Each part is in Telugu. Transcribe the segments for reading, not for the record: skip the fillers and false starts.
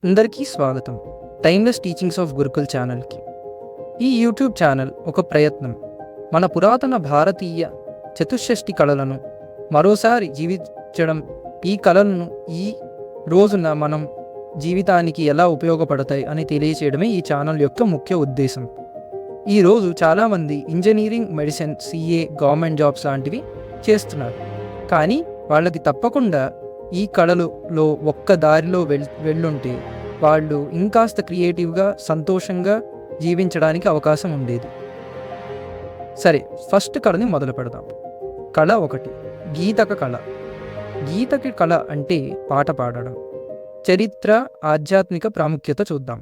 అందరికీ స్వాగతం. టైమ్లెస్ టీచింగ్స్ ఆఫ్ గురుకుల్ ఛానల్కి. ఈ యూట్యూబ్ ఛానల్ ఒక ప్రయత్నం మన పురాతన భారతీయ చతుషష్ఠి కళలను మరోసారి జీవించడం. ఈ కళలను ఈ రోజున మనం జీవితానికి ఎలా ఉపయోగపడతాయి అని తెలియచేయడమే ఈ ఛానల్ యొక్క ముఖ్య ఉద్దేశం. ఈరోజు చాలామంది engineering, medicine, CA, government jobs లాంటివి చేస్తున్నారు. కానీ వాళ్ళకి తప్పకుండా ఈ కళలో ఒక్క దారిలో వెళ్ళుంటే వాళ్ళు ఇంకాస్త క్రియేటివ్గా, సంతోషంగా జీవించడానికి అవకాశం ఉండేది. సరే, ఫస్ట్ కళని మొదలు పెడదాం. కళ 1, గీతక కళ. గీతక కళ అంటే పాట పాడడం. చరిత్ర, ఆధ్యాత్మిక ప్రాముఖ్యత చూద్దాం.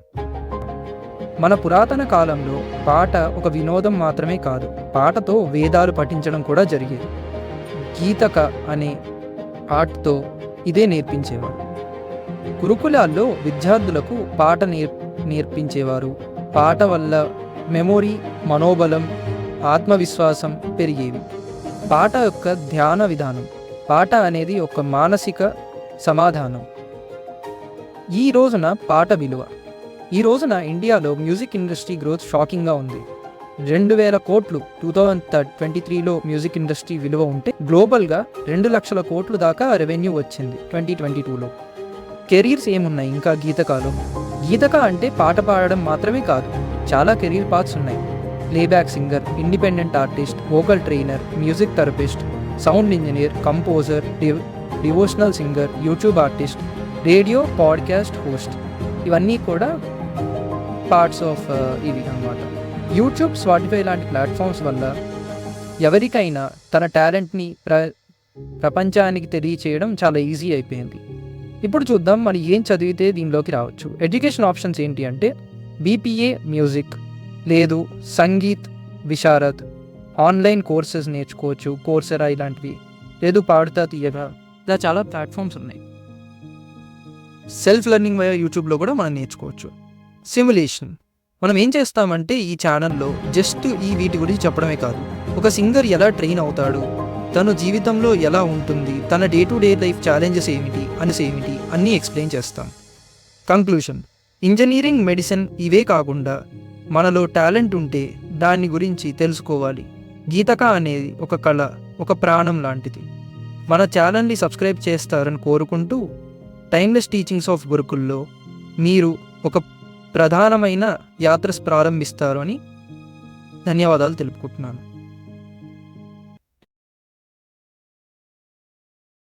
మన పురాతన కాలంలో పాట ఒక వినోదం మాత్రమే కాదు, పాటతో వేదాలు పఠించడం కూడా జరిగేది. గీతక అనే ఆర్ట్తో ఇదే నేర్పించేవారు. గురుకులాల్లో విద్యార్థులకు పాట నేర్పించేవారు. పాట వల్ల మెమొరీ, మనోబలం, ఆత్మవిశ్వాసం పెరిగేవి. పాట యొక్క ధ్యాన విధానం. పాట అనేది ఒక మానసిక సమాధానం. ఈ రోజున పాట విలువ. ఈ రోజున ఇండియాలో మ్యూజిక్ ఇండస్ట్రీ గ్రోత్ షాకింగ్గా ఉంది. 2000 కోట్లు 2023లో మ్యూజిక్ ఇండస్ట్రీ విలువ ఉంటే గ్లోబల్గా 2 లక్షల కోట్లు దాకా రెవెన్యూ వచ్చింది 2022లో. కెరీర్స్ ఏమున్నాయి ఇంకా గీతకాలు? గీతక అంటే పాట పాడడం మాత్రమే కాదు, చాలా కెరీర్ పాత్స్ ఉన్నాయి. Playback singer, independent artist, vocal trainer, music therapist, sound engineer, composer, devotional singer, YouTube artist, radio podcast host, ఇవన్నీ కూడా పార్ట్స్ ఆఫ్ ఇవి అన్నమాట. యూట్యూబ్, స్పాటిఫై లాంటి ప్లాట్ఫామ్స్ వల్ల ఎవరికైనా తన టాలెంట్ని ప్రపంచానికి తెలియచేయడం చాలా ఈజీ అయిపోయింది. ఇప్పుడు చూద్దాం మనం ఏం చదివితే దీనిలోకి రావచ్చు. ఎడ్యుకేషన్ ఆప్షన్స్ ఏంటి అంటే బీపీఏ మ్యూజిక్, లేదు సంగీత్ విశారద్, ఆన్లైన్ కోర్సెస్ నేర్చుకోవచ్చు, కోర్సెరా ఇలాంటివి, లేదు పాడుతా తీయగా, ఇలా చాలా ప్లాట్ఫామ్స్ ఉన్నాయి. సెల్ఫ్ లెర్నింగ్ వల్ల యూట్యూబ్లో కూడా మనం నేర్చుకోవచ్చు. సిమ్యులేషన్. మనం ఏం చేస్తామంటే ఈ ఛానల్లో జస్ట్ వీటి గురించి చెప్పడమే కాదు, ఒక సింగర్ ఎలా ట్రైన్ అవుతాడు, తను జీవితంలో ఎలా ఉంటుంది, తన day to day life challenges ఏమిటి అన్నీ ఎక్స్ప్లెయిన్ చేస్తాం. కంక్లూషన్. ఇంజనీరింగ్, మెడిసిన్ ఇవే కాకుండా మనలో టాలెంట్ ఉంటే దాని గురించి తెలుసుకోవాలి. గీతక అనేది ఒక కళ, ఒక ప్రాణం లాంటిది. మన ఛానల్ని సబ్స్క్రైబ్ చేస్తారని కోరుకుంటూ టైమ్లెస్ టీచింగ్స్ ఆఫ్ గురుకుల్లో మీరు ఒక ప్రధానమైన యాత్ర ప్రారంభిస్తారు అని ధన్యవాదాలు తెలుపుకుంటున్నాను.